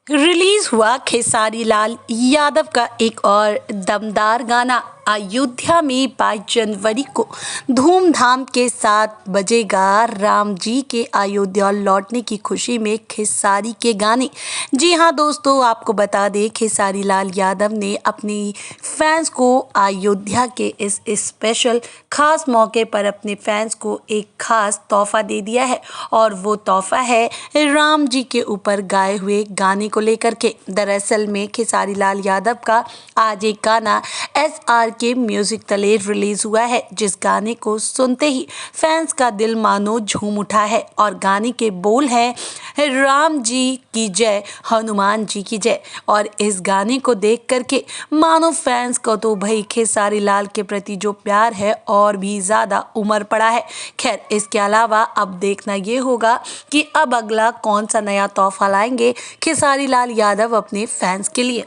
Release हुआ खेसारी लाल यादव का एक और दमदार गाना। अयोध्या में 22 जनवरी को धूमधाम के साथ बजेगा राम जी के अयोध्या लौटने की खुशी में खेसारी के गाने। जी हाँ दोस्तों, आपको बता दें खेसारी लाल यादव ने अपनी फैंस को अयोध्या के इस स्पेशल खास मौके पर अपने फैंस को एक खास तोहफा दे दिया है और वो तोहफा है राम जी के ऊपर गाए हुए गाने को लेकर के। दरअसल में खेसारी लाल यादव का आज एक गाना SR के म्यूजिक तले रिलीज हुआ है, जिस गाने को सुनते ही फैंस का दिल मानो झूम उठा है। और गाने के बोल हैं राम जी की जय, हनुमान जी की जय। और इस गाने को देख करके मानो फैंस को तो भाई खेसारी लाल के प्रति जो प्यार है और भी ज़्यादा उमड़ पड़ा है। खैर, इसके अलावा अब देखना ये होगा कि अब अगला कौन सा नया तोहफा लाएंगे खेसारी लाल यादव अपने फैंस के लिए।